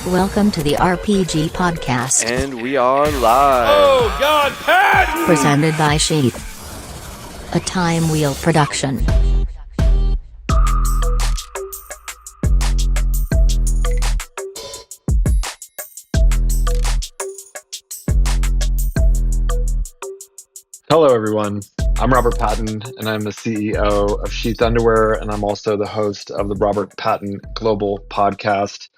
Welcome to the RPG Podcast. And we are live. Oh God, Patton! Presented by Sheath. A Time Wheel production. Hello, everyone. I'm Robert Patton, and I'm the CEO of Sheath Underwear, and I'm also the host of the Robert Patton Global Podcast.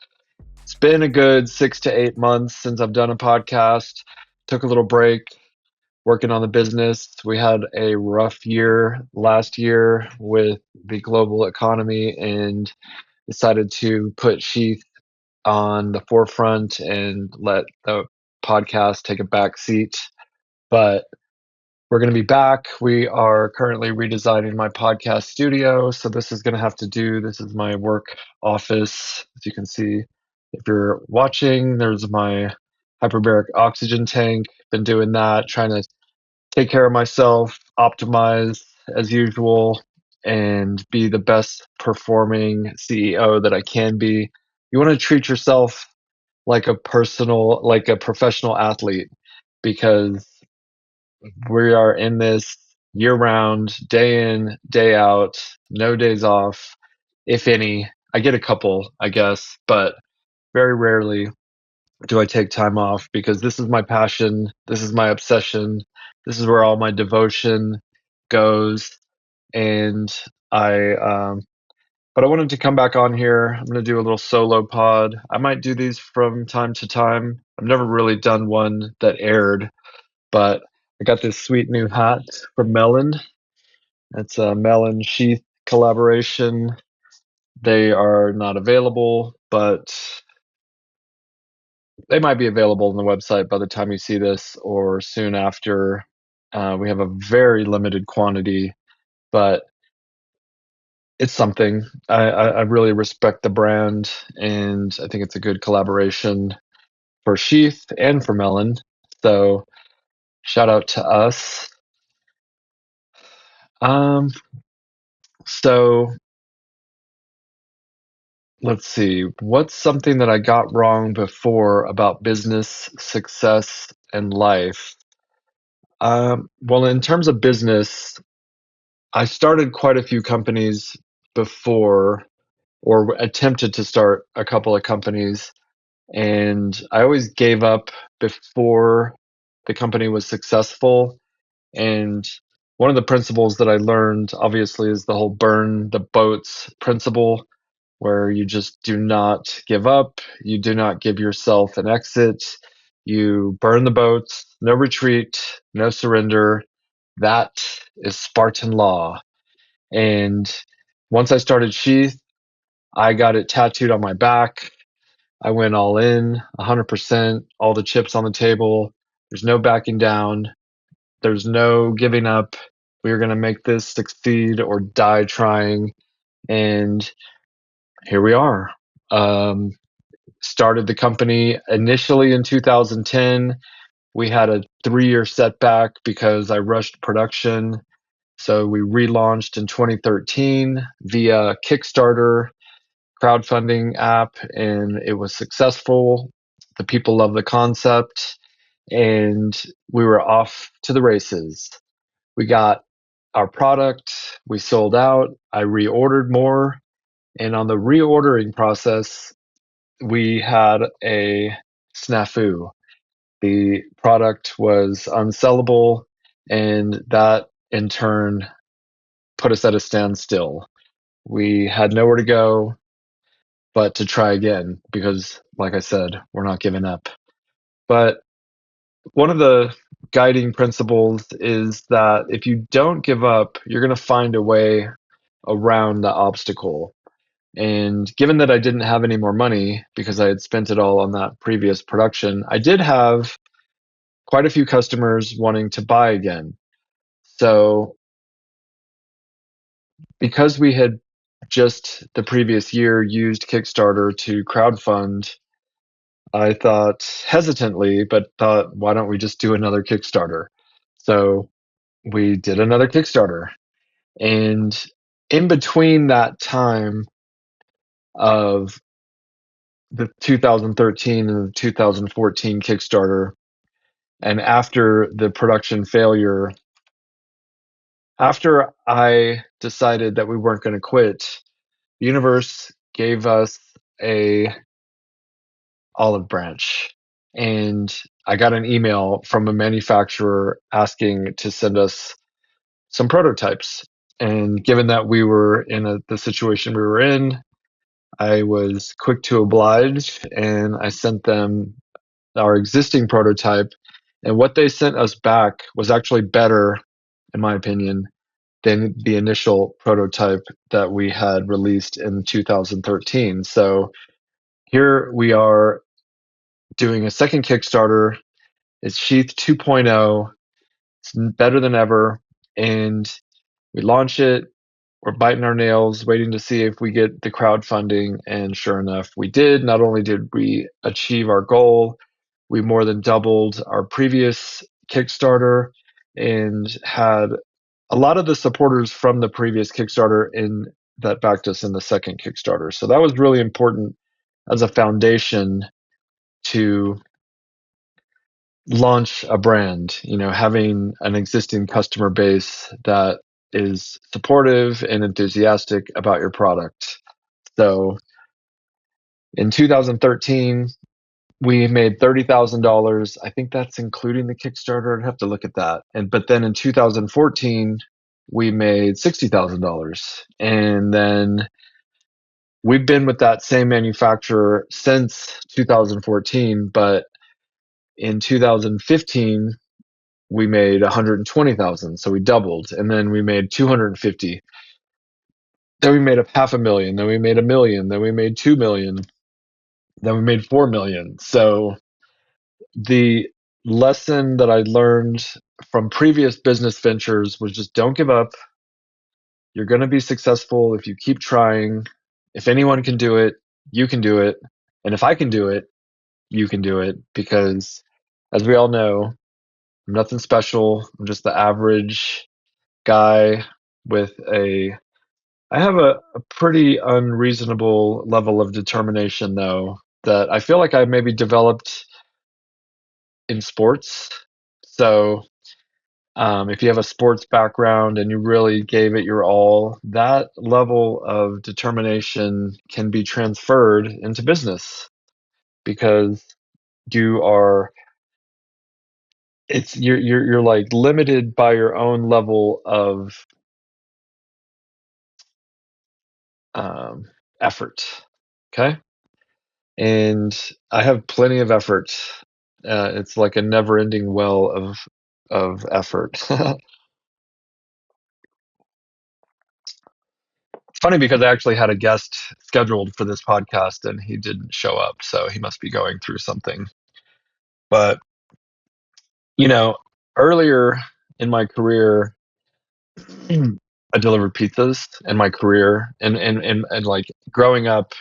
It's been a good 6 to 8 months since I've done a podcast. Took a little break working on the business. We had a rough year last year with the global economy and decided to put Sheath on the forefront and let the podcast take a back seat. But we're going to be back. We are currently redesigning my podcast studio. So this is going to have to do. This is my work office. As you can see, if you're watching, there's my hyperbaric oxygen tank. Been doing that, trying to take care of myself, optimize as usual, and be the best performing CEO that I can be. You want to treat yourself like a professional athlete, because we are in this year round, day in, day out, no days off, if any. I get a couple, I guess, but very rarely do I take time off, because this is my passion. This is my obsession. This is where all my devotion goes. And but I wanted to come back on here. I'm going to do a little solo pod. I might do these from time to time. I've never really done one that aired, but I got this sweet new hat from Melon. It's a Melon Sheath collaboration. They are not available, but they might be available on the website by the time you see this or soon after. We have a very limited quantity, but it's something. I really respect the brand, and I think it's a good collaboration for Sheath and for Melon. So shout out to us. So let's see. What's something that I got wrong before about business, success, and life? Well, in terms of business, I started quite a few companies before, or attempted to start a couple of companies, and I always gave up before the company was successful. And one of the principles that I learned, obviously, is the whole burn the boats principle, where you just do not give up. You do not give yourself an exit. You burn the boats, no retreat, no surrender. That is Spartan law. And once I started Sheath, I got it tattooed on my back. I went all in, 100%, all the chips on the table. There's no backing down. There's no giving up. We are going to make this succeed or die trying. And here we are. Started the company initially in 2010. We had a 3-year setback because I rushed production. So we relaunched in 2013 via Kickstarter crowdfunding app, and it was successful. The people love the concept, and we were off to the races. We got our product, we sold out, I reordered more, and on the reordering process, we had a snafu. The product was unsellable, and that in turn put us at a standstill. We had nowhere to go but to try again, because, like I said, we're not giving up. But one of the guiding principles is that if you don't give up, you're going to find a way around the obstacle. And given that I didn't have any more money because I had spent it all on that previous production, I did have quite a few customers wanting to buy again. So because we had just the previous year used Kickstarter to crowdfund, I thought hesitantly, but thought, why don't we just do another Kickstarter? So we did another Kickstarter. And in between that time of the 2013 and the 2014 Kickstarter. And after the production failure, after I decided that we weren't going to quit, the universe gave us a olive branch. And I got an email from a manufacturer asking to send us some prototypes. And given that we were in the situation we were in, I was quick to oblige and I sent them our existing prototype. And what they sent us back was actually better, in my opinion, than the initial prototype that we had released in 2013. So here we are doing a second Kickstarter. It's Sheath 2.0. It's better than ever. And we launch it. We're biting our nails, waiting to see if we get the crowdfunding. And sure enough, we did. Not only did we achieve our goal, we more than doubled our previous Kickstarter and had a lot of the supporters from the previous Kickstarter in that backed us in the second Kickstarter. So that was really important as a foundation to launch a brand, having an existing customer base that is supportive and enthusiastic about your product. So in 2013, we made $30,000. I think that's including the Kickstarter. I'd have to look at that. But then in 2014, we made $60,000. And then we've been with that same manufacturer since 2014, but in 2015, we made 120,000. So we doubled. And then we made 250. Then we made a half a million. Then we made 1 million. Then we made 2 million. Then we made 4 million. So the lesson that I learned from previous business ventures was just don't give up. You're going to be successful if you keep trying. If anyone can do it, you can do it. And if I can do it, you can do it. Because as we all know, I'm nothing special. I'm just the average guy with I have a pretty unreasonable level of determination, though, that I feel like I maybe developed in sports. So if you have a sports background and you really gave it your all, that level of determination can be transferred into business because you are you're like limited by your own level of effort. Okay. And I have plenty of effort. It's like a never-ending well of effort. It's funny because I actually had a guest scheduled for this podcast and he didn't show up, so he must be going through something. But, you know, earlier in my career, I delivered pizzas in my career and like growing up,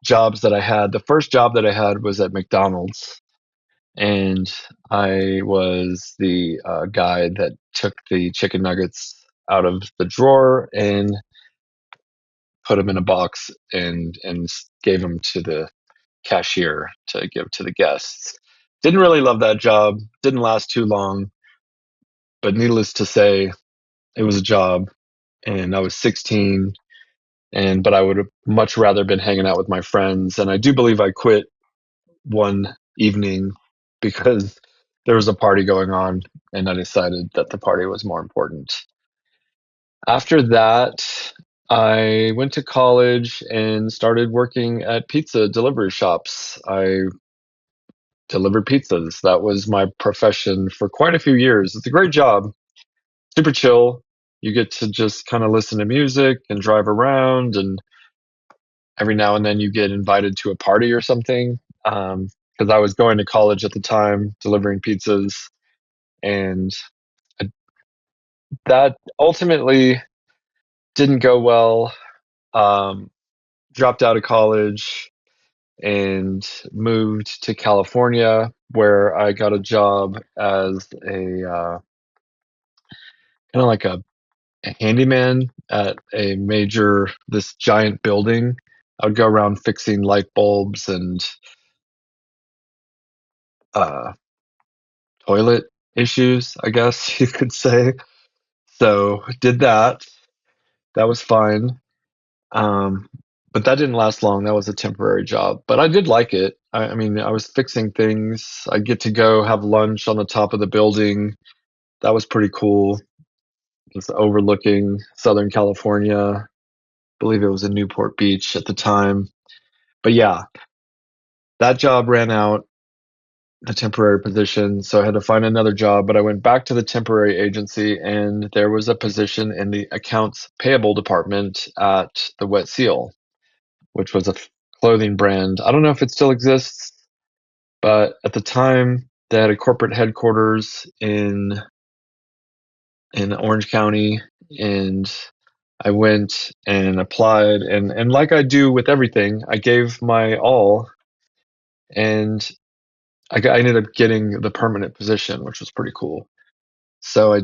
jobs that I had. The first job that I had was at McDonald's, and I was the guy that took the chicken nuggets out of the drawer and put them in a box and gave them to the cashier to give to the guests. Didn't really love that job. Didn't last too long, but needless to say, it was a job, and I was 16, but I would have much rather been hanging out with my friends. And I do believe I quit one evening because there was a party going on, and I decided that the party was more important. After that, I went to college and started working at pizza delivery shops. I delivered pizzas. That was my profession for quite a few years. It's a great job, super chill. You get to just kind of listen to music and drive around, and every now and then you get invited to a party or something. Because I was going to college at the time, delivering pizzas, and I, that ultimately didn't go well. Um, Dropped out of college and moved to California, where I got a job as a kind of like a handyman at this giant building. I would go around fixing light bulbs and toilet issues, I guess you could say. So did that. That was fine. Um, but that didn't last long. That was a temporary job, but I did like it. I mean, I was fixing things. I'd get to go have lunch on the top of the building. That was pretty cool. Just overlooking Southern California. I believe it was in Newport Beach at the time. But yeah, that job ran out, the temporary position. So I had to find another job, but I went back to the temporary agency and there was a position in the accounts payable department at the Wet Seal, which was a clothing brand. I don't know if it still exists, but at the time they had a corporate headquarters in Orange County, and I went and applied, and like I do with everything, I gave my all, and I ended up getting the permanent position, which was pretty cool. So I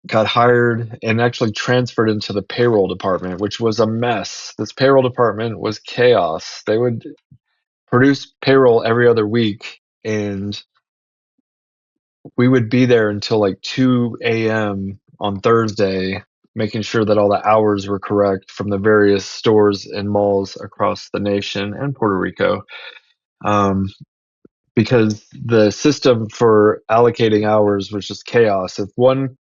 got hired and actually transferred into the payroll department, which was a mess. This payroll department was chaos. They would produce payroll every other week, and we would be there until like 2 a.m. on Thursday, making sure that all the hours were correct from the various stores and malls across the nation and Puerto Rico. Um, because the system for allocating hours was just chaos. If one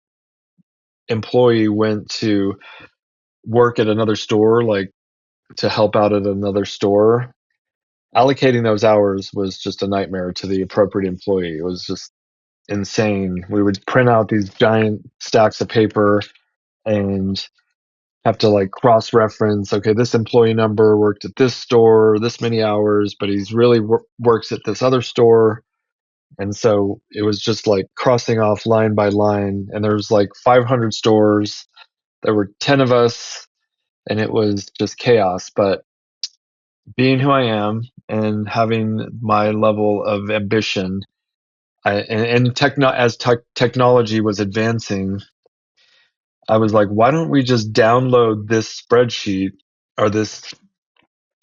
employee went to work at another store, like to help out at another store, allocating those hours was just a nightmare to the appropriate employee. It was just insane. We would print out these giant stacks of paper and have to like cross reference. Okay, this employee number worked at this store this many hours, but he's really works at this other store. And so it was just like crossing off line by line. And there was like 500 stores. There were 10 of us, and it was just chaos. But being who I am and having my level of ambition, as technology was advancing, I was like, why don't we just download this spreadsheet or this?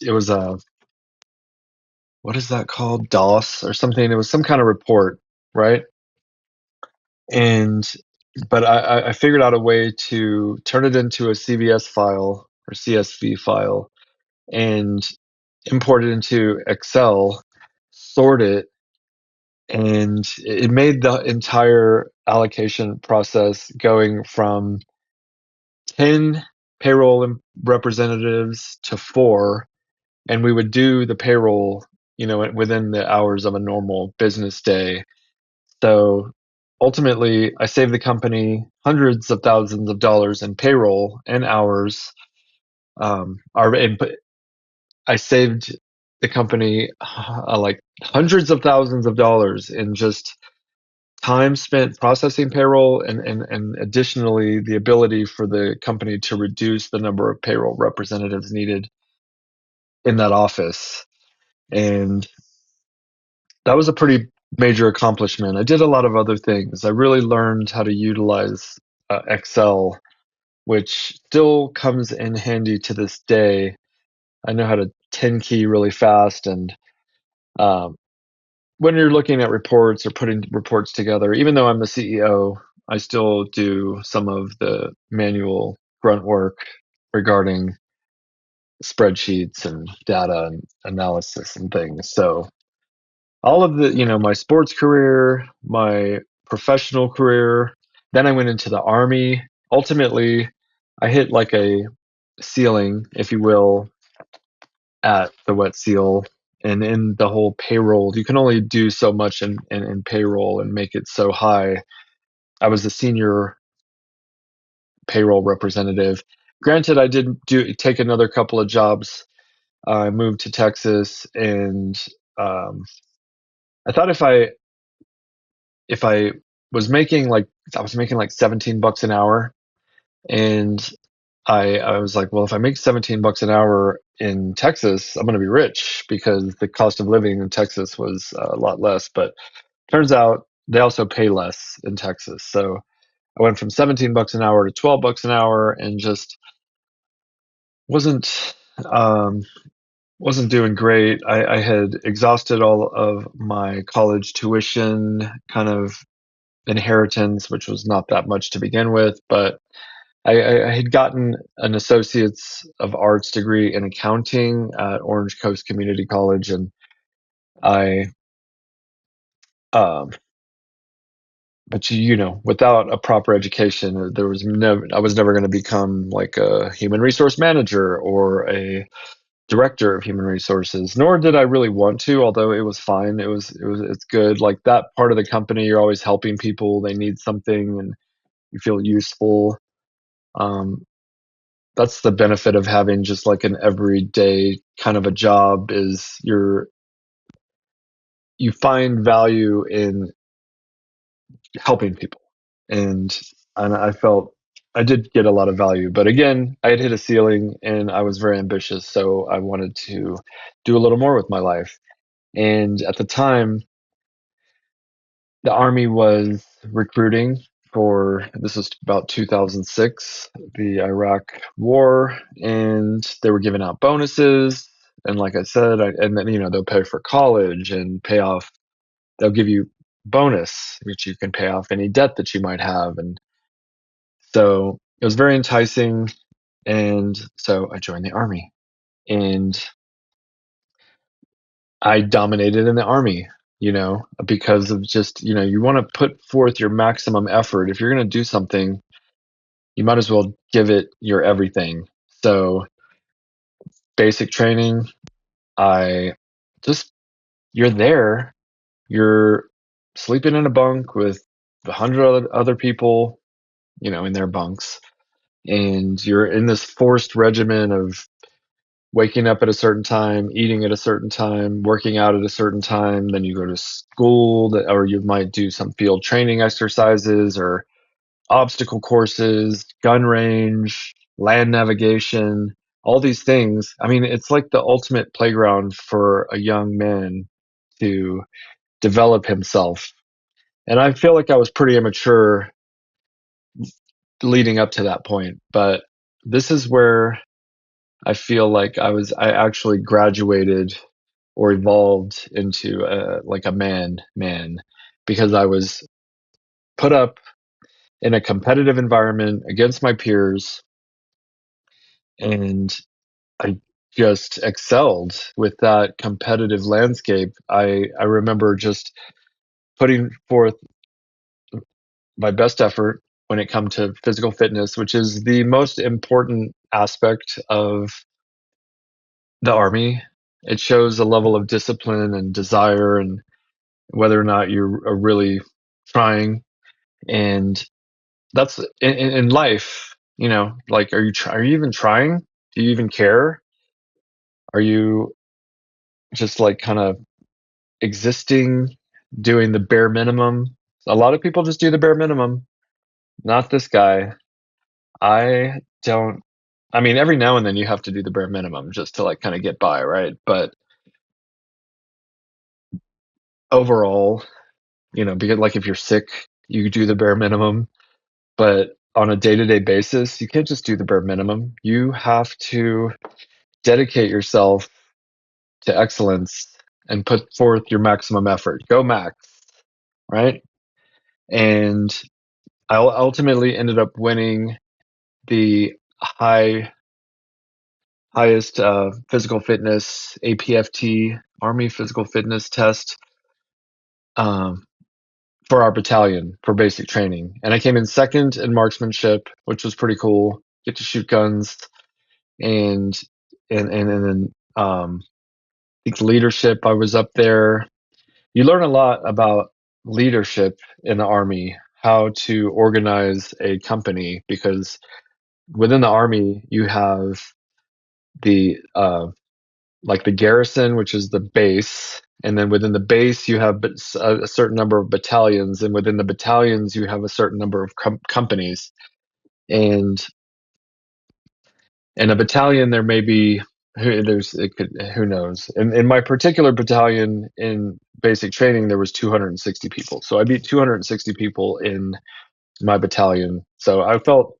It was a, what is that called? DOS or something. It was some kind of report, right? And but I figured out a way to turn it into a CVS file or CSV file and import it into Excel, sort it, and it made the entire allocation process going from 10 payroll representatives to 4, and we would do the payroll, within the hours of a normal business day. So ultimately, I saved the company hundreds of thousands of dollars in payroll and hours. I saved the company like hundreds of thousands of dollars in just time spent processing payroll, and additionally the ability for the company to reduce the number of payroll representatives needed in that office. And that was a pretty major accomplishment. I did a lot of other things. I really learned how to utilize Excel, which still comes in handy to this day. I know how to 10 key really fast, and um, when you're looking at reports or putting reports together, even though I'm the CEO, I still do some of the manual grunt work regarding spreadsheets and data and analysis and things. So all of the, my sports career, my professional career, then I went into the army. Ultimately, I hit like a ceiling, if you will, at the Wet Seal. And in the whole payroll, you can only do so much in payroll and make it so high. I was a senior payroll representative. Granted, I did take another couple of jobs. I moved to Texas, and um, I thought if I was making like I was making like $17 an hour, and I was like, well, if I make $17 an hour in Texas, I'm going to be rich because the cost of living in Texas was a lot less. But turns out they also pay less in Texas. So I went from $17 an hour to $12 an hour, and just wasn't um, wasn't doing great. I had exhausted all of my college tuition, kind of inheritance, which was not that much to begin with, but I had gotten an Associate's of Arts degree in accounting at Orange Coast Community College, and I, um, but without a proper education, I was never going to become like a human resource manager or a director of human resources, nor did I really want to, although it was fine. It's good. Like that part of the company, you're always helping people. They need something and you feel useful. Um, that's the benefit of having just like an everyday kind of a job is you find value in helping people. And I felt I did get a lot of value, but again, I had hit a ceiling and I was very ambitious, so I wanted to do a little more with my life. And at the time, the Army was recruiting for this was about 2006, the Iraq War, and they were giving out bonuses. And like I said, and then they'll pay for college and pay off. They'll give you bonus, which you can pay off any debt that you might have. And so it was very enticing. And so I joined the Army, and I dominated in the Army, because of just, you want to put forth your maximum effort. If you're going to do something, you might as well give it your everything. So, basic training, I just, you're there, you're sleeping in a bunk with 100 other people, in their bunks, and you're in this forced regimen of waking up at a certain time, eating at a certain time, working out at a certain time. Then you go to school, or you might do some field training exercises or obstacle courses, gun range, land navigation, all these things. I mean, it's like the ultimate playground for a young man to develop himself. And I feel like I was pretty immature leading up to that point, but this is where I feel like I actually graduated or evolved into like a man because I was put up in a competitive environment against my peers, and I just excelled with that competitive landscape. I remember just putting forth my best effort when it come to physical fitness, which is the most important aspect of the Army. It shows a level of discipline and desire and whether or not you are really trying. And that's in life, like, are you even trying? Do you even care? Are you just like kind of existing, doing the bare minimum? A lot of people just do the bare minimum. Not this guy. I don't. I mean, every now and then you have to do the bare minimum just to like kind of get by, right? But overall, because like if you're sick, you do the bare minimum. But on a day-to-day basis, you can't just do the bare minimum. You have to dedicate yourself to excellence and put forth your maximum effort. Go max, right? And I ultimately ended up winning the highest physical fitness APFT Army physical fitness test um, for our battalion for basic training, and I came in second in marksmanship, which was pretty cool. Get to shoot guns, and and then I think leadership. I was up there. You learn a lot about leadership in the Army, how to organize a company, because within the Army you have the like the garrison, which is the base, and then within the base you have a certain number of battalions, and within the battalions you have a certain number of companies, and in a battalion there may be who knows. In my particular battalion in basic training there was 260 people, so I beat 260 people in my battalion. So I felt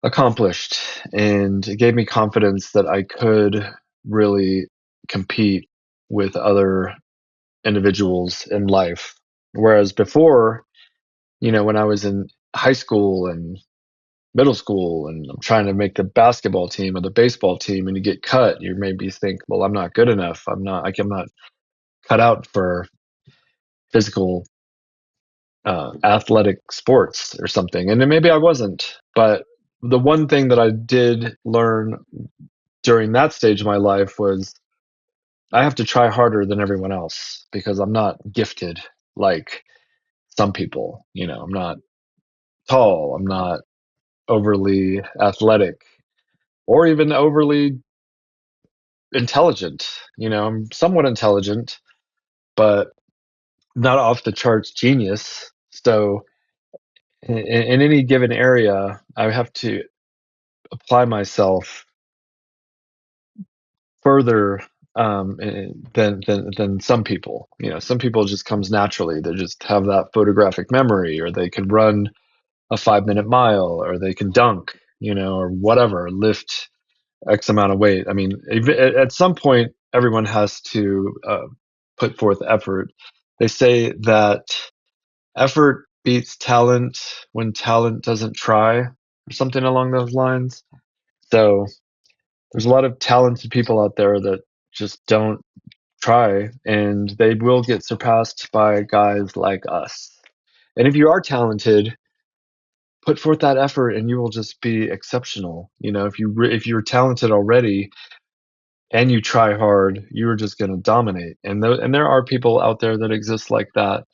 accomplished, and it gave me confidence that I could really compete with other individuals in life. Whereas before, when I was in high school and middle school and I'm trying to make the basketball team or the baseball team and you get cut, you maybe think, well, I'm not good enough. I'm not cut out for physical athletic sports or something. And then maybe I wasn't. But the one thing that I did learn during that stage of my life was I have to try harder than everyone else because I'm not gifted like some people. I'm not tall, I'm not overly athletic or even overly intelligent. I'm somewhat intelligent, but not off the charts genius. So in any given area, I have to apply myself further than some people. Some people it just comes naturally. They just have that photographic memory, or they can run a 5 minute mile, or they can dunk, or whatever, lift X amount of weight. I mean, at some point, everyone has to put forth effort. They say that effort beats talent when talent doesn't try, or something along those lines. So there's a lot of talented people out there that just don't try, and they will get surpassed by guys like us. And if you are talented, put forth that effort and you will just be exceptional. If you're talented already and you try hard, you're just going to dominate. And there are people out there that exist like that,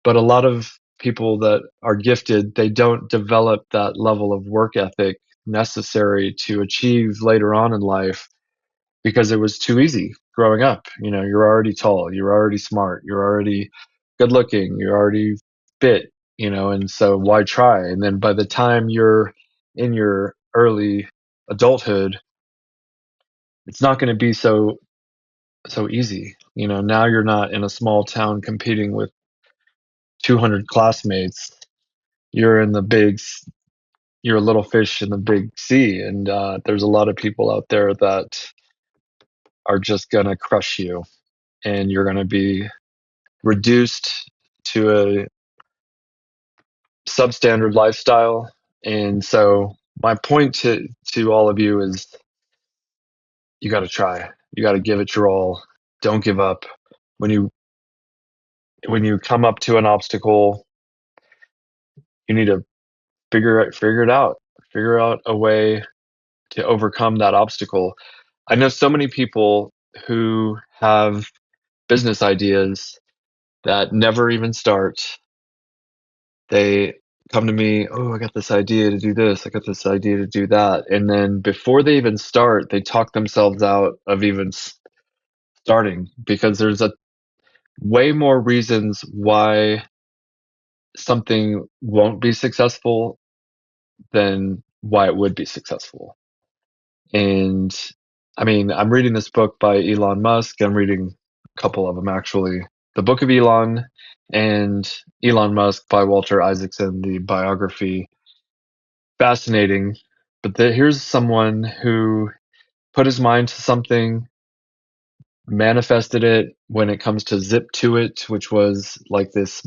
but a lot of people that are gifted, they don't develop that level of work ethic necessary to achieve later on in life because it was too easy growing up. You're already tall, you're already smart, you're already good looking, you're already fit, and so why try? And then by the time you're in your early adulthood, it's not going to be so easy. Now you're not in a small town competing with 200 classmates. You're in the you're a little fish in the big sea, and there's a lot of people out there that are just going to crush you, and you're going to be reduced to a substandard lifestyle. And so my point to all of you is you got to try. You got to give it your all. Don't give up. When you come up to an obstacle, you need to figure it out. Figure out a way to overcome that obstacle. I know so many people who have business ideas that never even start. They come to me, oh, I got this idea to do this, I got this idea to do that. And then before they even start, they talk themselves out of even starting because there's a way more reasons why something won't be successful than why it would be successful. And I mean, I'm reading this book by Elon Musk. I'm reading a couple of them actually. The Book of Elon and Elon Musk by Walter Isaacson, the biography. Fascinating. But here's someone who put his mind to something, manifested it when it comes to Zip to It, which was like this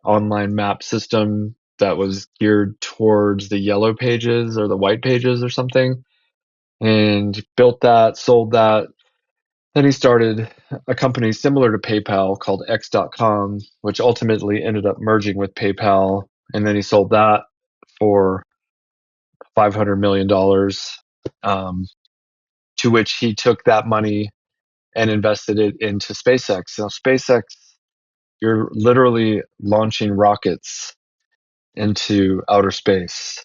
online map system that was geared towards the yellow pages or the white pages or something, and built that, sold that. Then he started a company similar to PayPal called X.com, which ultimately ended up merging with PayPal. And then he sold that for $500 million, to which he took that money and invested it into SpaceX. Now, SpaceX, you're literally launching rockets into outer space.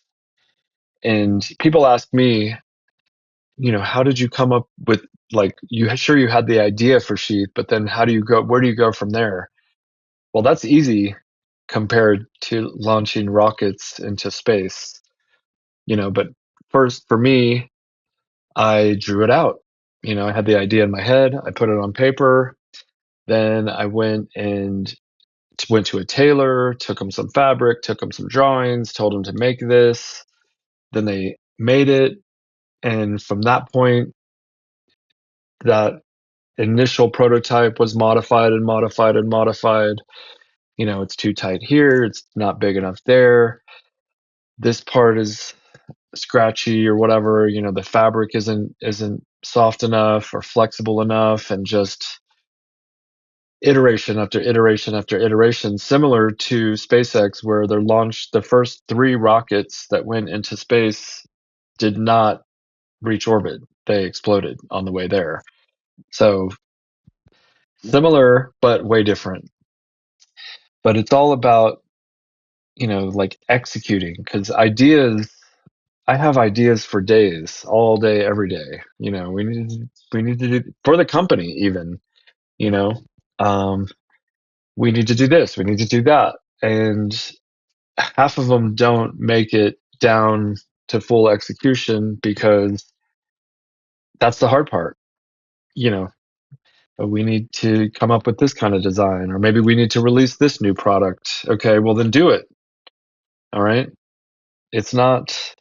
And people ask me, how did you come up with, like, you had the idea for Sheath, but then where do you go from there? Well, that's easy compared to launching rockets into space, but first for me, I drew it out. I had the idea in my head, I put it on paper, then I went to a tailor, took him some fabric, took him some drawings, told him to make this. Then they made it, and from that point, that initial prototype was modified and modified and modified. It's too tight here, it's not big enough there, this part is scratchy or whatever, the fabric isn't soft enough or flexible enough, and just iteration after iteration after iteration, similar to SpaceX, where the first 3 rockets that went into space did not reach orbit. They exploded on the way there. So similar, but way different. But it's all about, like executing, because I have ideas for days, all day, every day. We need to do for the company even, you know, um, we need to do this, we need to do that. And half of them don't make it down to full execution because that's the hard part. You know, we need to come up with this kind of design, or maybe we need to release this new product. Okay, well then do it. All right. It's not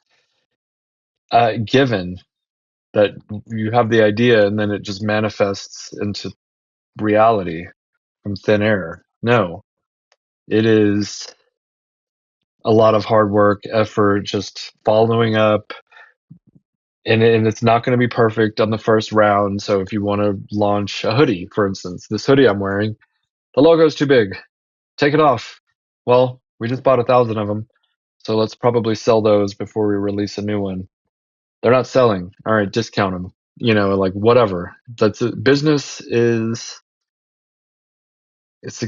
given that you have the idea and then it just manifests into reality from thin air. No, it is a lot of hard work, effort, just following up. And it's not going to be perfect on the first round. So if you want to launch a hoodie, for instance, this hoodie I'm wearing, the logo's too big. Take it off. Well, we just bought 1,000 of them. So let's probably sell those before we release a new one. They're not selling. All right, discount them. Like whatever. That's it. Business is it's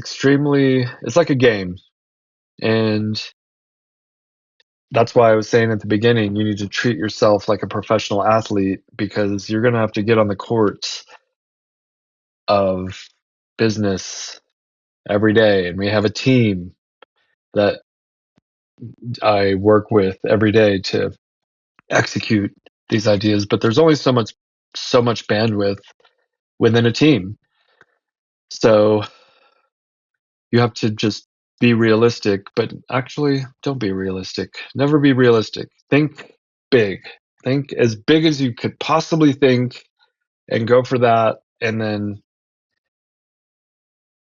like a game. And that's why I was saying at the beginning, you need to treat yourself like a professional athlete, because you're going to have to get on the court of business every day. And we have a team that I work with every day to execute these ideas, but there's only so much bandwidth within a team. So you have to just be realistic, but actually don't be realistic. Never be realistic. Think big. Think as big as you could possibly think and go for that. And then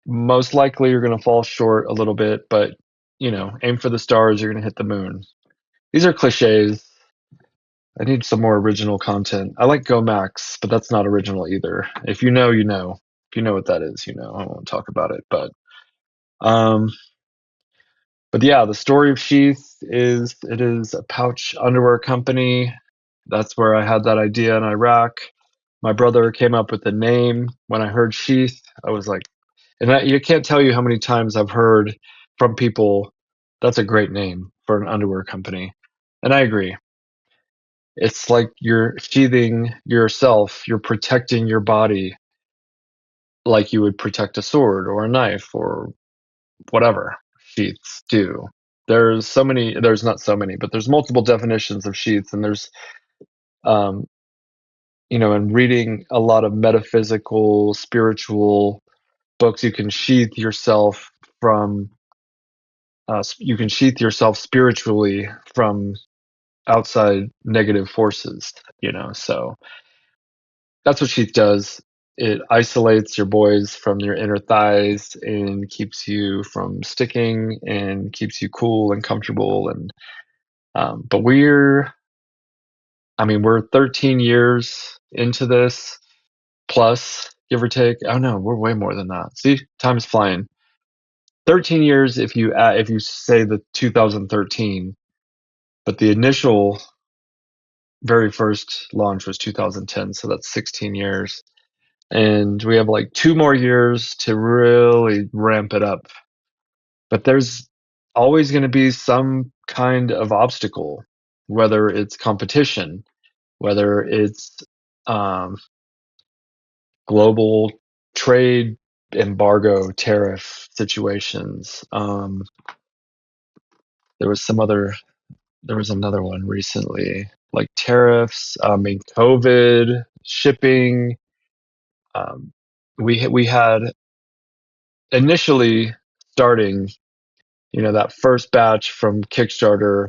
most likely you're going to fall short a little bit, but aim for the stars, you're going to hit the moon. These are cliches. I need some more original content. I like Go Max, but that's not original either. If you know, you know. If you know what that is, you know. I won't talk about it, um but yeah, the story of Sheath is it is a pouch underwear company. That's where I had that idea in Iraq. My brother came up with the name. When I heard Sheath, I was like, you can't tell you how many times I've heard from people, that's a great name for an underwear company. And I agree. It's like you're sheathing yourself, you're protecting your body like you would protect a sword or a knife or whatever sheaths do. There's not so many, but there's multiple definitions of sheaths, and there's, um, and reading a lot of metaphysical, spiritual books, from, you can sheath yourself spiritually from outside negative forces, so that's what sheath does. It isolates your boys from your inner thighs and keeps you from sticking and keeps you cool and comfortable. And but we're 13 years into this, plus, give or take. Oh no, we're way more than that. See, time is flying. 13 years if you say the 2013, but the initial very first launch was 2010, so that's 16 years. And we have like 2 more years to really ramp it up. But there's always going to be some kind of obstacle, whether it's competition, whether it's um, global trade embargo, tariff situations. There was another one recently, like tariffs, COVID, shipping. We had initially starting, that first batch from Kickstarter,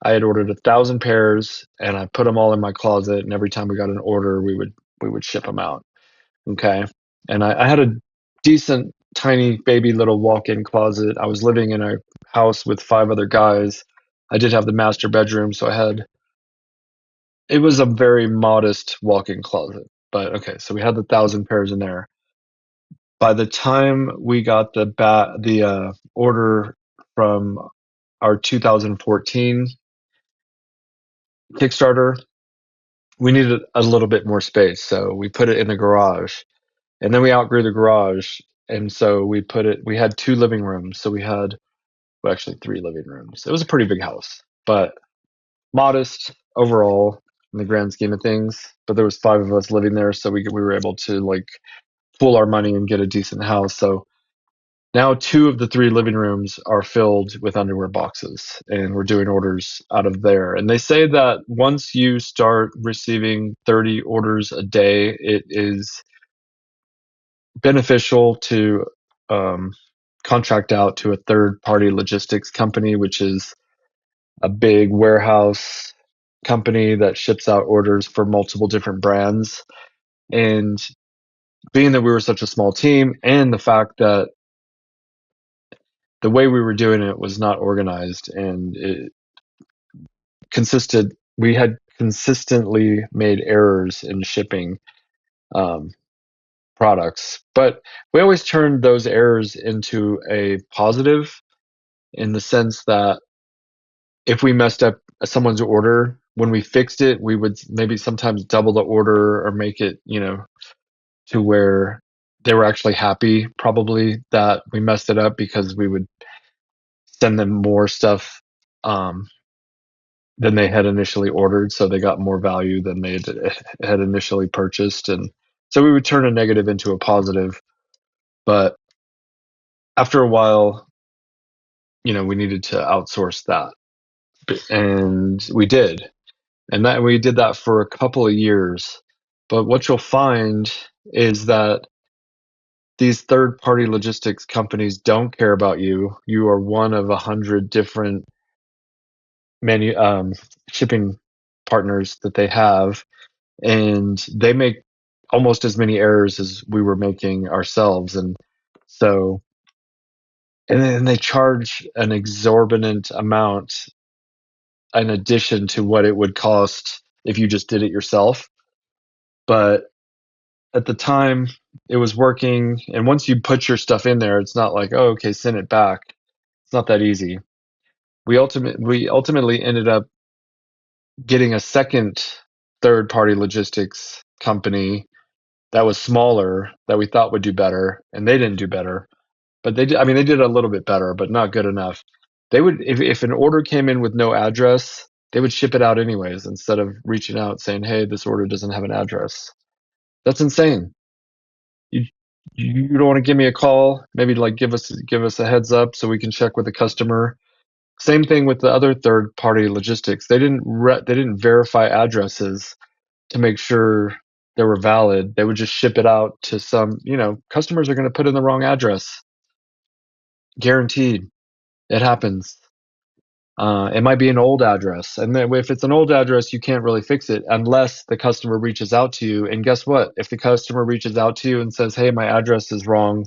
I had ordered 1,000 pairs, and I put them all in my closet. And every time we got an order, we would ship them out. Okay, and I had a decent, tiny, baby little walk-in closet. I was living in a house with 5 other guys. I did have the master bedroom, so it was a very modest walk-in closet. But okay, so we had the 1,000 pairs in there. By the time we got the order from our 2014 Kickstarter, we needed a little bit more space, so we put it in the garage, and then we outgrew the garage, and so we had 2 living rooms, so we had, well, actually 3 living rooms. It was a pretty big house, but modest overall in the grand scheme of things. But there was 5 of us living there, so we were able to like pool our money and get a decent house. So now 2 of the 3 living rooms are filled with underwear boxes, and we're doing orders out of there. And they say that once you start receiving 30 orders a day, it is beneficial to contract out to a third-party logistics company, which is a big warehouse company that ships out orders for multiple different brands. And being that we were such a small team, and the fact that the way we were doing it was not organized, and we had consistently made errors in shipping um, products, but we always turned those errors into a positive, in the sense that if we messed up someone's order, when we fixed it, we would maybe sometimes double the order or make it, to where they were actually happy probably that we messed it up, because we would send them more stuff than they had initially ordered, so they got more value than they had initially purchased. And so we would turn a negative into a positive. But after a while, we needed to outsource that, and we did. And that we did that for a couple of years. But what you'll find is that these third-party logistics companies don't care about you. You are one of 100 different shipping partners that they have, and they make almost as many errors as we were making ourselves. And so, and then they charge an exorbitant amount in addition to what it would cost if you just did it yourself. But at the time, it was working, and once you put your stuff in there, it's not like, oh, okay, send it back. It's not that easy. We ultimately ended up getting a second third-party logistics company that was smaller, that we thought would do better, and they didn't do better. But they did. I mean, they did a little bit better, but not good enough. They would, if an order came in with no address, they would ship it out anyways, instead of reaching out saying, "Hey, this order doesn't have an address." That's insane. You you don't want to give me a call? Maybe like give us a heads up so we can check with the customer. Same thing with the other third party logistics. They didn't verify addresses to make sure they were valid. They would just ship it out to some, customers are going to put in the wrong address. Guaranteed. It happens. It might be an old address. And then if it's an old address, you can't really fix it unless the customer reaches out to you. And guess what? If the customer reaches out to you and says, "Hey, my address is wrong,"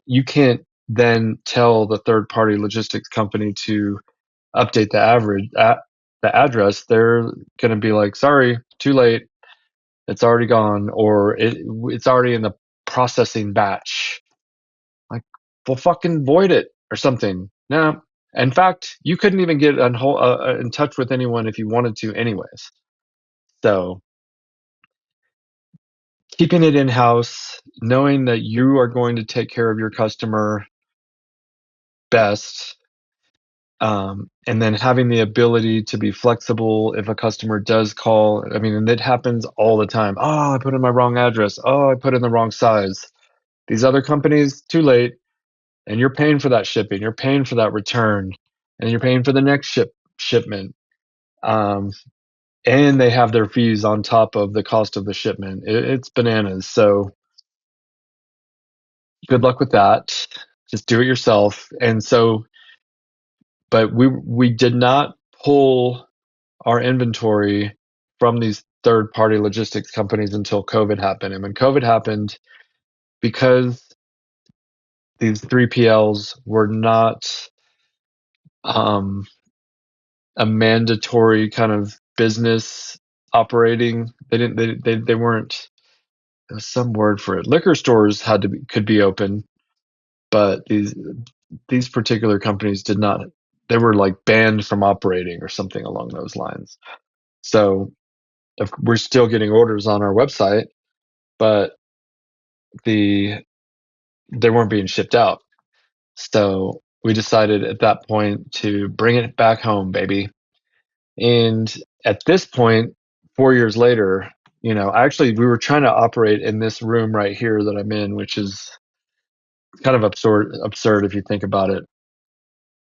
you can't then tell the third party logistics company to update the address. They're going to be like, "Sorry, too late. It's already gone," or it's already in the processing batch. Like, well, fucking void it or something. No. In fact, you couldn't even get in touch with anyone if you wanted to, anyways. So, keeping it in house, knowing that you are going to take care of your customer best, and then having the ability to be flexible if a customer does call. I mean, and it happens all the time. Oh, I put in my wrong address. Oh, I put in the wrong size. These other companies, too late. And you're paying for that shipping. You're paying for that return. And you're paying for the next shipment. And they have their fees on top of the cost of the shipment. It's bananas. So good luck with that. Just do it yourself. And so, but we did not pull our inventory from these third-party logistics companies until COVID happened. And when COVID happened, because these 3PLs were not um, a mandatory kind of business operating, they weren't. There was some word for it. Liquor stores could be open, but these particular companies did not. They were like banned from operating or something along those lines. So if we're still getting orders on our website, but they weren't being shipped out. So we decided at that point to bring it back home, baby. And at this point, 4 years later, we were trying to operate in this room right here that I'm in, which is kind of absurd if you think about it.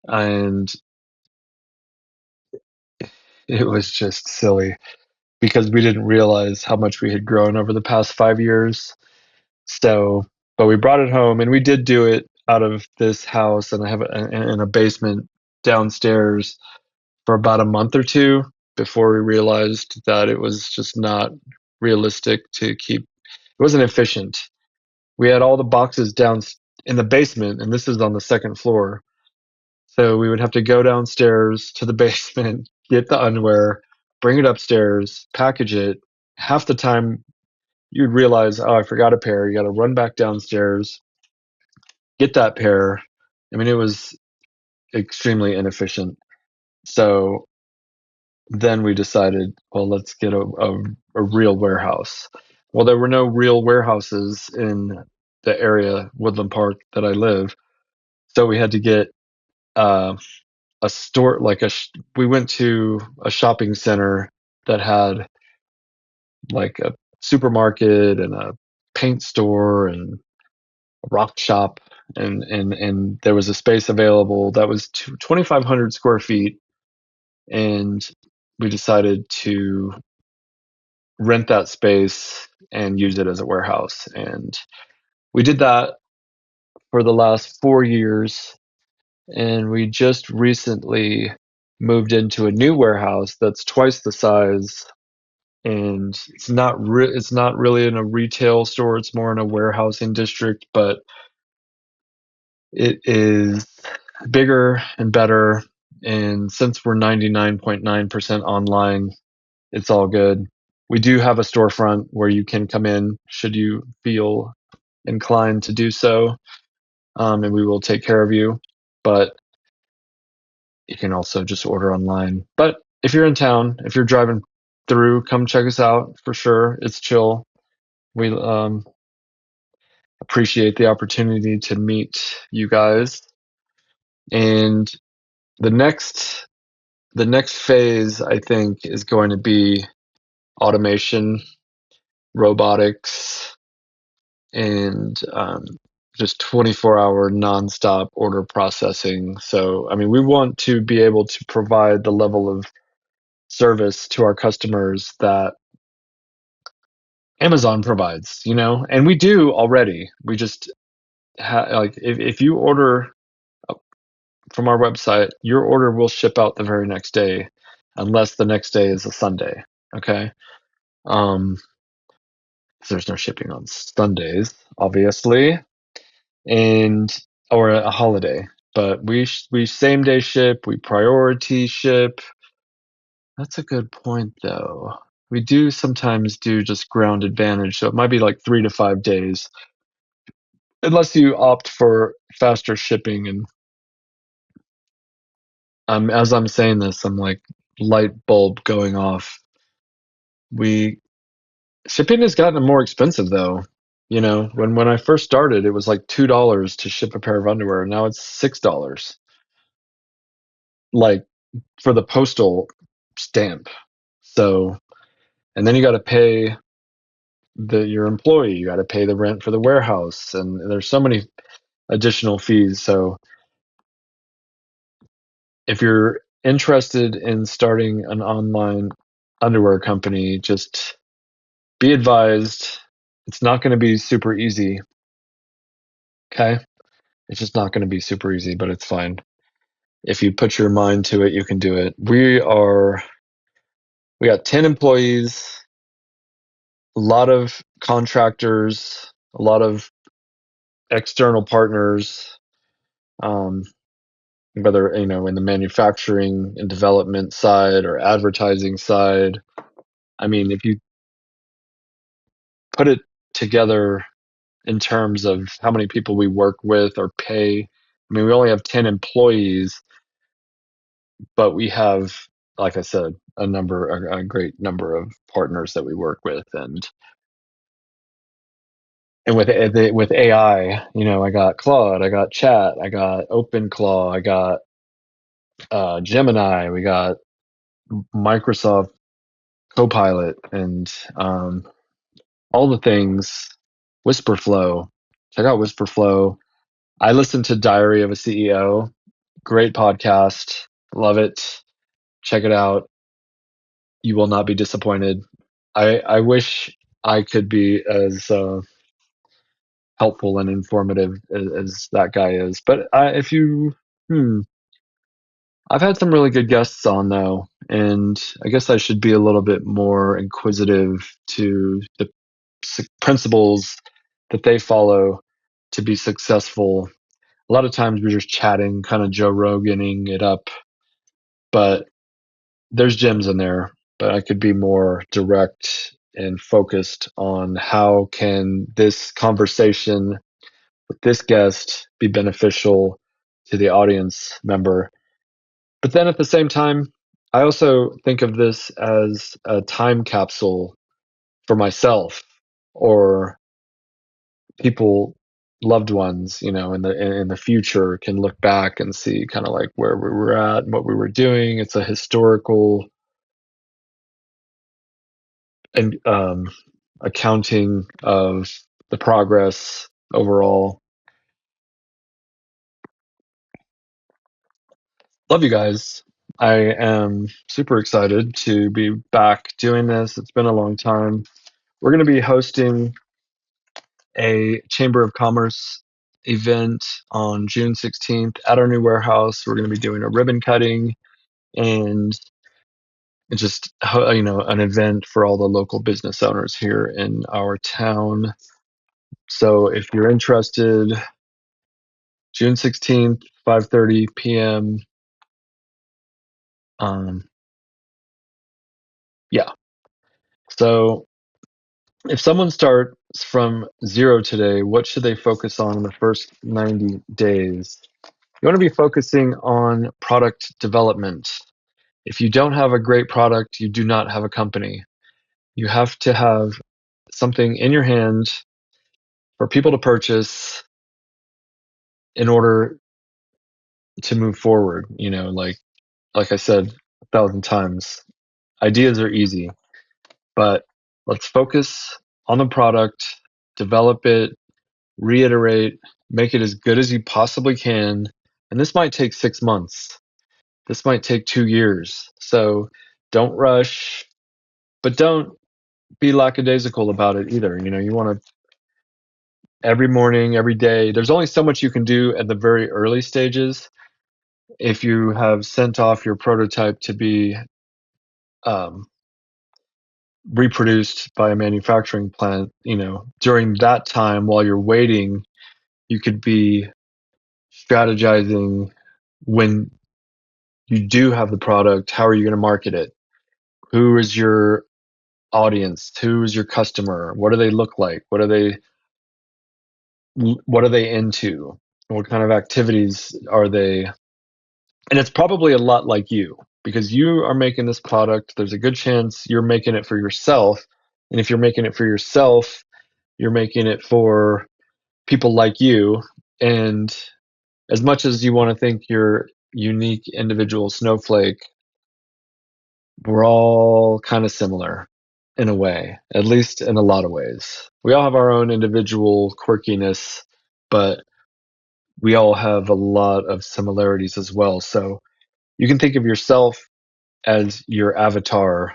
And it was just silly because we didn't realize how much we had grown over the past 5 years. So, but we brought it home and we did do it out of this house, and I have in a basement downstairs for about a month or two before we realized that it was just not realistic to keep. It wasn't efficient. We had all the boxes down in the basement, and this is on the second floor. So we would have to go downstairs to the basement, get the underwear, bring it upstairs, package it. Half the time you'd realize, oh, I forgot a pair. You got to run back downstairs, get that pair. I mean, it was extremely inefficient. So then we decided, well, let's get a real warehouse. Well, there were no real warehouses in the area, Woodland Park, that I live. So we had to get uh, a store, we went to a shopping center that had like a supermarket and a paint store and a rock shop, and there was a space available that was 2,500 square feet, and we decided to rent that space and use it as a warehouse. And we did that for the last 4 years, and we just recently moved into a new warehouse that's twice the size, and it's not really in a retail store, it's more in a warehousing district, but it is bigger and better. And since we're 99.9% online, it's all good. We do have a storefront where you can come in should you feel inclined to do so, and we will take care of you. But you can also just order online. But if you're in town, if you're driving through, come check us out for sure. It's chill. We appreciate the opportunity to meet you guys. And the next the next phase, I think, is going to be automation, robotics, and just 24-hour nonstop order processing. So, I mean, we want to be able to provide the level of service to our customers that Amazon provides, and we do already. We just like if you order from our website, your order will ship out the very next day, unless the next day is a Sunday. Okay. Um, there's no shipping on Sundays, obviously, and or a holiday. But we same day ship, we priority ship. That's a good point, though. We do sometimes do just ground advantage, so it might be like 3 to 5 days, unless you opt for faster shipping. And as I'm saying this, I'm like light bulb going off. We Shipping has gotten more expensive, though. When I first started, it was like $2 to ship a pair of underwear. Now it's $6, like for the postal stamp. So, and then you got to pay your employee. You got to pay the rent for the warehouse, and there's so many additional fees. So, if you're interested in starting an online underwear company, just be advised, it's not going to be super easy. Okay? It's just not going to be super easy, but it's fine. If you put your mind to it, you can do it. We got 10 employees, a lot of contractors, a lot of external partners, whether, in the manufacturing and development side or advertising side. I mean, if you put it together in terms of how many people we work with or pay, I mean, we only have 10 employees, but we have, like I said, a great number of partners that we work with. And with AI, I got Claude, I got Chat, I got OpenClaw, I got Gemini, we got Microsoft Copilot, and all the things. Whisperflow, check out Whisperflow. I listen to Diary of a CEO. Great podcast, love it. Check it out. You will not be disappointed. I wish I could be as helpful and informative as that guy is. But if you, I've had some really good guests on though, and I guess I should be a little bit more inquisitive to the principles that they follow to be successful. A lot of times we're just chatting, kind of Joe Roganing it up, but there's gems in there. But I could be more direct and focused on how can this conversation with this guest be beneficial to the audience member. But then at the same time, I also think of this as a time capsule for myself or people, loved ones, in the future can look back and see kind of like where we were at and what we were doing. It's a historical and accounting of the progress overall. Love you guys. I am super excited to be back doing this. It's been a long time. We're going to be hosting a Chamber of Commerce event on June 16th at our new warehouse. We're going to be doing a ribbon cutting and just, an event for all the local business owners here in our town. So if you're interested, June 16th, 5:30 p.m. Yeah. So if someone starts from zero today, what should they focus on in the first 90 days? You want to be focusing on product development. If you don't have a great product, you do not have a company. You have to have something in your hand for people to purchase in order to move forward. Like I said 1,000 times, ideas are easy, but let's focus on the product, develop it, reiterate, make it as good as you possibly can. And this might take 6 months. This might take 2 years. So don't rush, but don't be lackadaisical about it either. You want to every morning, every day. There's only so much you can do at the very early stages. If you have sent off your prototype to be um, reproduced by a manufacturing plant, during that time while you're waiting, you could be strategizing when you do have the product. How are you going to market it? Who is your audience? Who is your customer? What do they look like? What are they into? What kind of activities are they? And it's probably a lot like you because you are making this product. There's a good chance you're making it for yourself. And if you're making it for yourself, you're making it for people like you. And as much as you want to think you're unique individual snowflake, we're all kind of similar in a way, at least in a lot of ways. We all have our own individual quirkiness, but we all have a lot of similarities as well. So you can think of yourself as your avatar,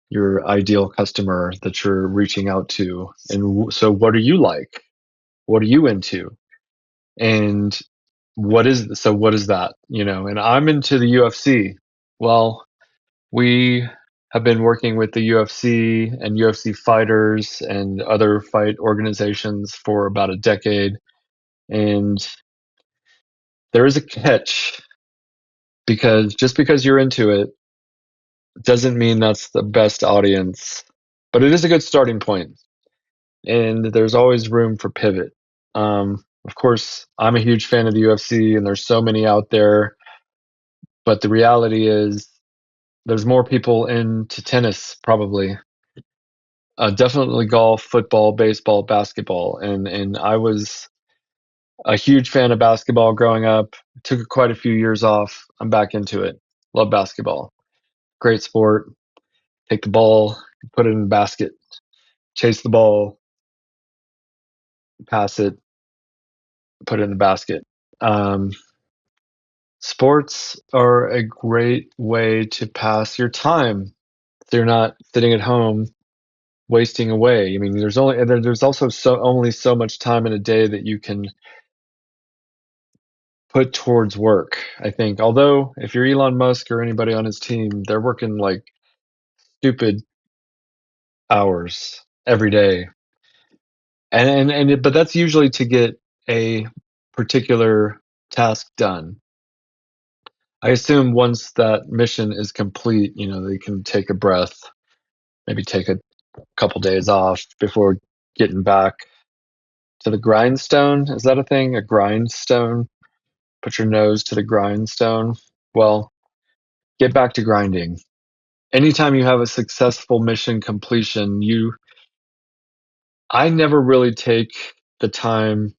your ideal customer that you're reaching out to. And so what are you like? What are you into? And what is that? And I'm into the UFC. Well, we have been working with the UFC and UFC fighters and other fight organizations for about a decade. And there is a catch, because just because you're into it doesn't mean that's the best audience, but it is a good starting point. And there's always room for pivot. Of course, I'm a huge fan of the UFC, and there's so many out there. But the reality is, there's more people into tennis, probably. Definitely golf, football, baseball, basketball, and I was a huge fan of basketball growing up. Took quite a few years off. I'm back into it. Love basketball. Great sport. Take the ball, put it in the basket, chase the ball, pass it, put it in the basket. Um, Sports are a great way to pass your time. So you're not sitting at home wasting away. I mean, there's also only so much time in a day that you can put towards work, I think. Although if you're Elon Musk or anybody on his team, they're working like stupid hours every day. But that's usually to get a particular task done. I assume once that mission is complete, they can take a breath, maybe take a couple days off before getting back to the grindstone. Is that a thing? A grindstone? Put your nose to the grindstone. Well, get back to grinding. Anytime you have a successful mission completion, I never really take the time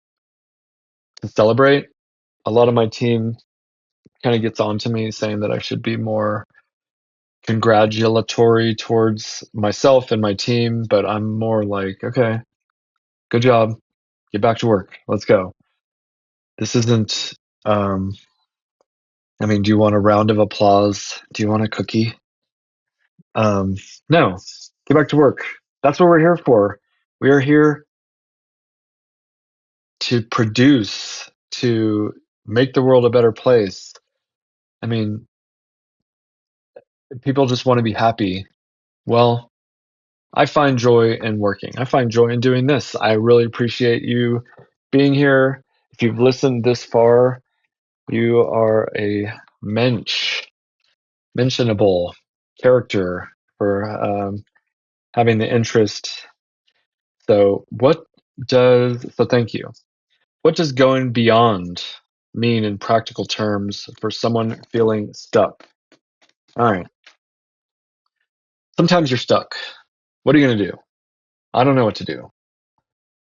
to celebrate. A lot of my team kind of gets on to me saying that I should be more congratulatory towards myself and my team, but I'm more like, okay, good job. Get back to work. Let's go. This isn't, I mean, do you want a round of applause? Do you want a cookie? No, get back to work. That's what we're here for. We are here to produce, to make the world a better place. I mean, people just want to be happy. Well, I find joy in working. I find joy in doing this. I really appreciate you being here. If you've listened this far, you are a mentionable character for having the interest. So thank you. What does going beyond mean in practical terms for someone feeling stuck? All right. Sometimes you're stuck. What are you going to do? I don't know what to do.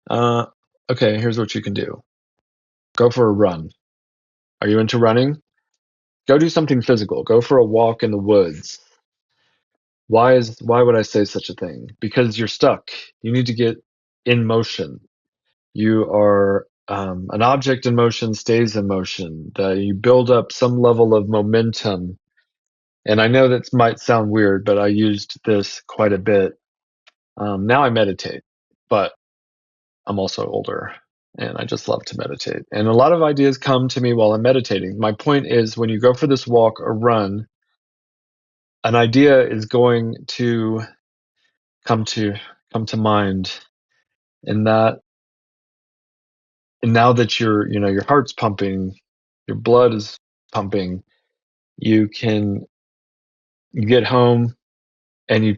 Uh, okay, here's what you can do. Go for a run. Are you into running? Go do something physical. Go for a walk in the woods. Why would I say such a thing? Because you're stuck. You need to get in motion. You are an object in motion stays in motion. You build up some level of momentum. And I know that might sound weird, but I used this quite a bit. Now I meditate, but I'm also older and I just love to meditate. And a lot of ideas come to me while I'm meditating. My point is, when you go for this walk or run, an idea is going to come to mind, and now that your heart's pumping, your blood is pumping, you get home and you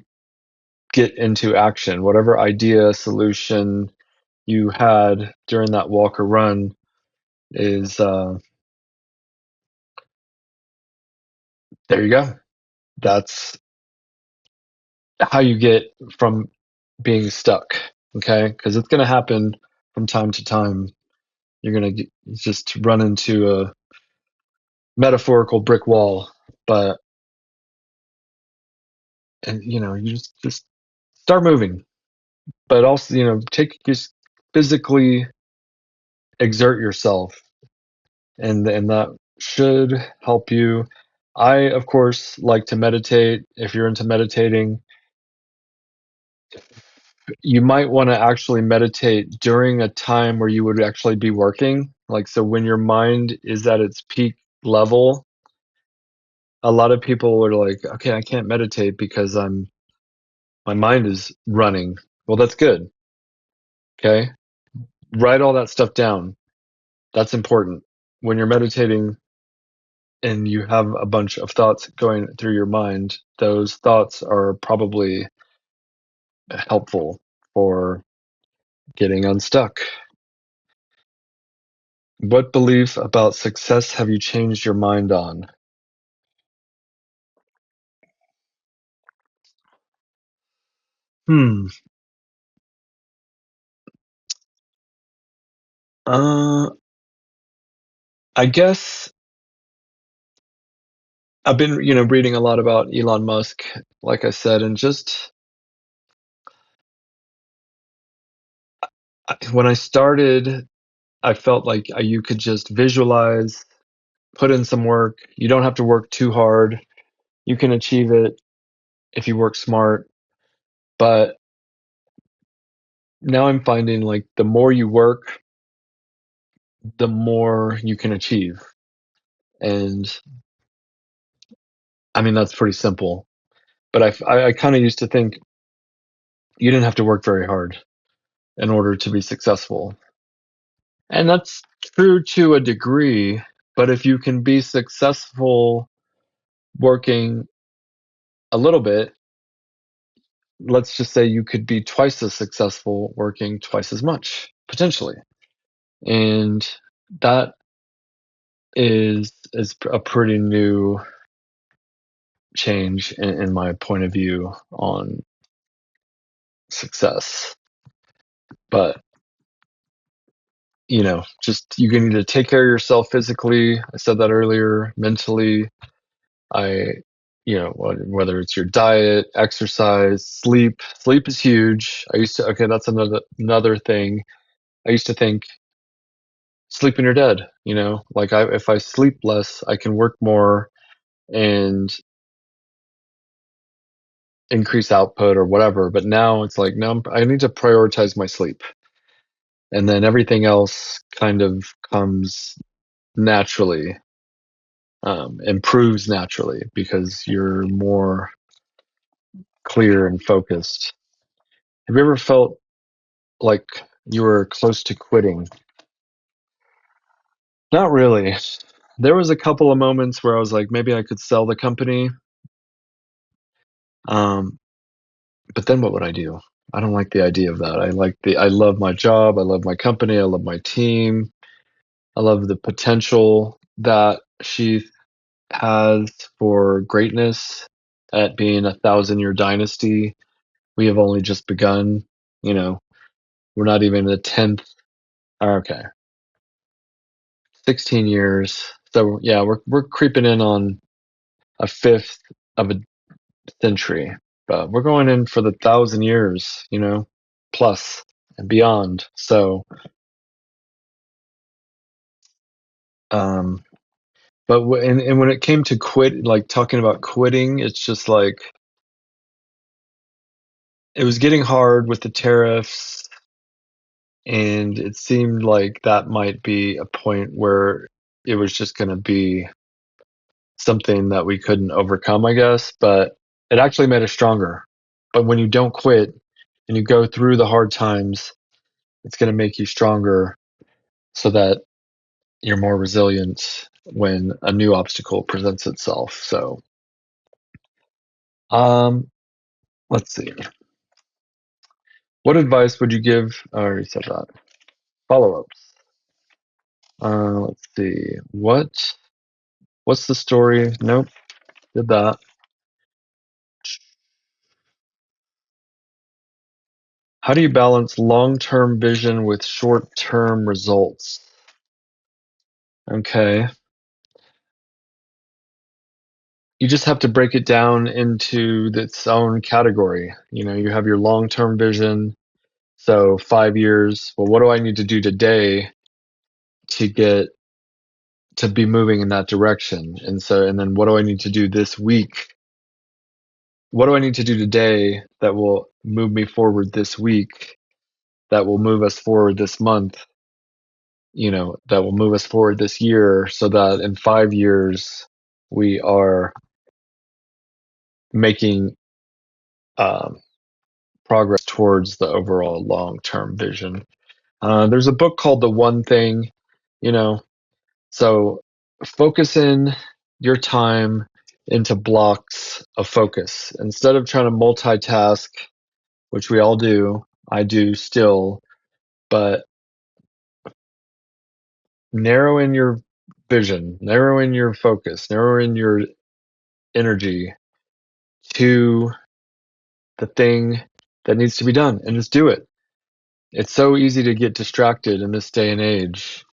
get into action. Whatever idea, solution you had during that walk or run is there you go. That's how you get from being stuck, okay? Because it's going to happen from time to time. You're going to just run into a metaphorical brick wall, but and you just start moving, but also just physically exert yourself, and that should help you. I, of course, like to meditate. If you're into meditating, you might want to actually meditate during a time where you would actually be working. Like, so when your mind is at its peak level, a lot of people are like, okay, I can't meditate because my mind is running. Well, that's good. Okay. Write all that stuff down. That's important. When you're meditating and you have a bunch of thoughts going through your mind, those thoughts are probably helpful for getting unstuck. What belief about success have you changed your mind on? Hmm. Uh, I guess I've been, reading a lot about Elon Musk, like I said, and just when I started, I felt like you could just visualize, put in some work. You don't have to work too hard. You can achieve it if you work smart. But now I'm finding like the more you work, the more you can achieve. And I mean, that's pretty simple. But I kind of used to think you didn't have to work very hard in order to be successful. And that's true to a degree. But if you can be successful working a little bit, let's just say you could be twice as successful working twice as much, potentially. And that is a pretty new change in my point of view on success. But just you need to take care of yourself physically. I said that earlier. Mentally, I, whether it's your diet, exercise, sleep. Sleep is huge. Okay, that's another thing. I used to think sleeping you're dead. Like if I sleep less, I can work more and increase output or whatever. But now it's like, no, I need to prioritize my sleep. And then everything else kind of comes naturally, improves naturally because you're more clear and focused. Have you ever felt like you were close to quitting? Not really. There was a couple of moments where I was like, maybe I could sell the company. Um, but then what would I do? I don't like the idea of that. I love my job. I love my company. I love my team. I love the potential that Sheath has for greatness at being 1,000-year dynasty. We have only just begun. We're not even the 10th. Okay, 16 years. So yeah, we're creeping in on a fifth of a century, but we're going in for the 1,000 years, plus and beyond. So, um, but and when it came to like talking about quitting, it's just like it was getting hard with the tariffs, and it seemed like that might be a point where it was just going to be something that we couldn't overcome, I guess, but it actually made us stronger. But when you don't quit and you go through the hard times, it's going to make you stronger so that you're more resilient when a new obstacle presents itself. So, um, let's see. What advice would you give? I already said that. Follow-ups. Let's see. What's the story? Nope, did that. How do you balance long-term vision with short-term results? Okay. You just have to break it down into its own category. You have your long-term vision. So 5 years. Well, what do I need to do today to get to be moving in that direction? And then what do I need to do this week? What do I need to do today that will move me forward this week? That will move us forward this month? that will move us forward this year so that in 5 years we are making progress towards the overall long-term vision. There's a book called The One Thing, so focus in your time into blocks of focus instead of trying to multitask, which we all do. I do still, but narrow in your vision, narrow in your focus, narrow in your energy to the thing that needs to be done and just do it. It's so easy to get distracted in this day and age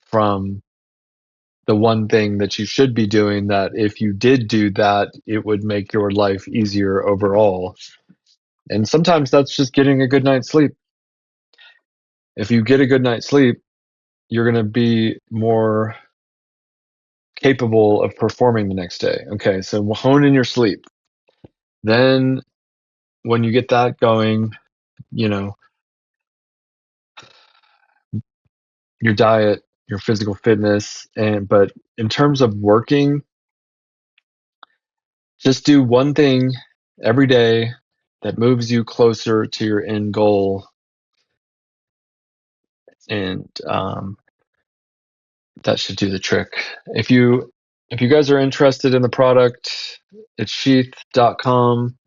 from the one thing that you should be doing, that if you did do that, it would make your life easier overall. And sometimes that's just getting a good night's sleep. If you get a good night's sleep, you're going to be more capable of performing the next day. Okay, so hone in your sleep. Then when you get that going, your diet, your physical fitness, but in terms of working, just do one thing every day that moves you closer to your end goal. And that should do the trick. If you guys are interested in the product, it's sheath.com.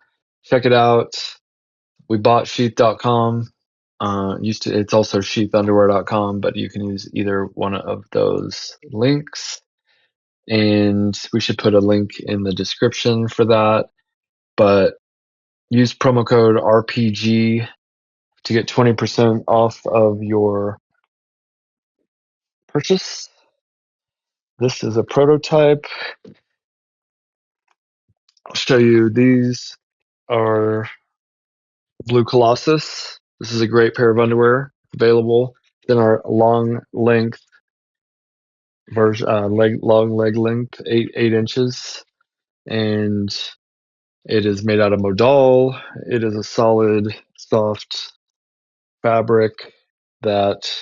Check it out. We bought sheath.com. It's also sheathunderwear.com, but you can use either one of those links. And we should put a link in the description for that. But use promo code RPG to get 20% off of your purchase. This is a prototype. I'll show you. These are Blue Colossus. This is a great pair of underwear available in our long length version, long leg length, 8 inches, and it is made out of modal. It is a solid, soft fabric that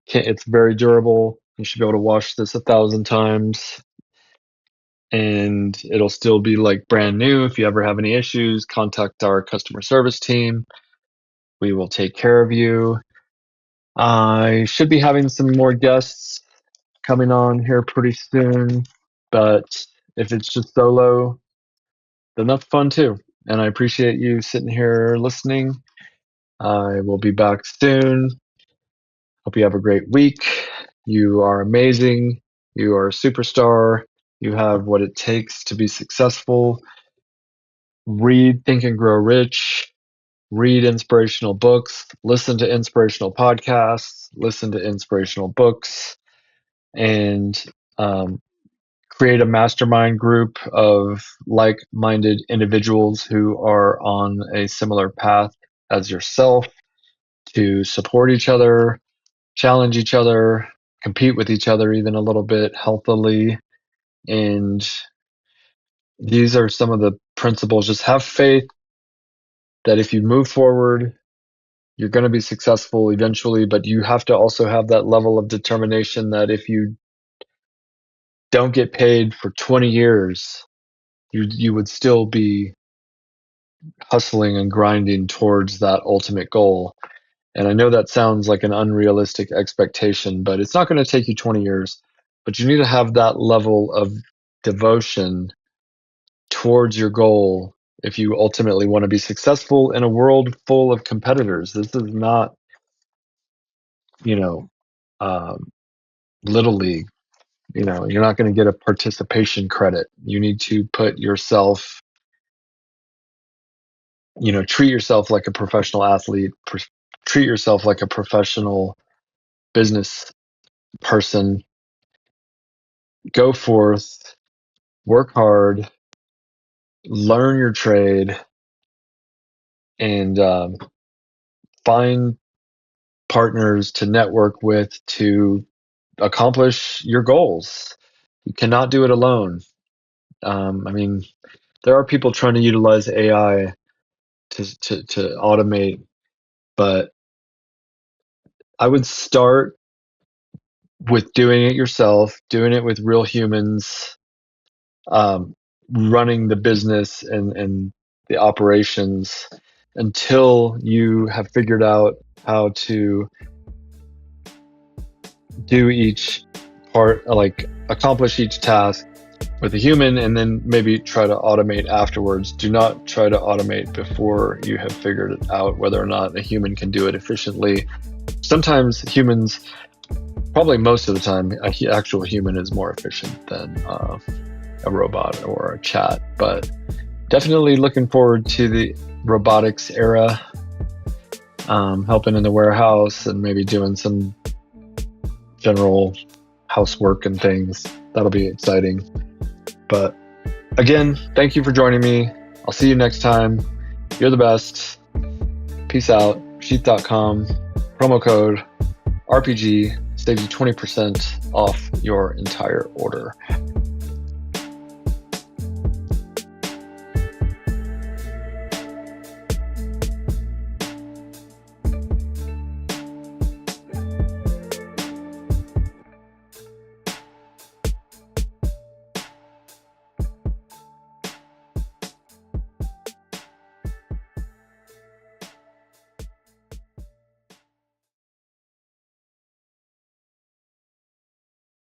it's very durable. You should be able to wash this 1,000 times and it'll still be like brand new. If you ever have any issues, contact our customer service team. We will take care of you. I should be having some more guests coming on here pretty soon, but if it's just solo, then that's fun too. And I appreciate you sitting here listening. I will be back soon. Hope you have a great week. You are amazing. You are a superstar. You have what it takes to be successful. Read Think and Grow Rich. Read inspirational books. Listen to inspirational podcasts. Listen to inspirational books. And create a mastermind group of like-minded individuals who are on a similar path as yourself to support each other, challenge each other, compete with each other even a little bit healthily. And these are some of the principles. Just have faith that if you move forward, you're going to be successful eventually, but you have to also have that level of determination that if you don't get paid for 20 years, you would still be hustling and grinding towards that ultimate goal. And I know that sounds like an unrealistic expectation, but it's not going to take you 20 years. But you need to have that level of devotion towards your goal if you ultimately want to be successful in a world full of competitors. This is not, little league. You're not going to get a participation credit. You need to put yourself, treat yourself like a professional athlete, treat yourself like a professional business person. Go forth, work hard, learn your trade, and find partners to network with to accomplish your goals. You cannot do it alone. There are people trying to utilize AI to automate, but I would start with doing it yourself, doing it with real humans, running the business and the operations until you have figured out how to do each part, like accomplish each task with a human, and then maybe try to automate afterwards. Do not try to automate before you have figured it out whether or not a human can do it efficiently. Sometimes humans, probably most of the time, an actual human is more efficient than a robot or a chat. But definitely looking forward to the robotics era, helping in the warehouse and maybe doing some general housework and things. That'll be exciting. But again, thank you for joining me. I'll see you next time. You're the best. Peace out. Sheath.com. Promo code RPG saves you 20% off your entire order.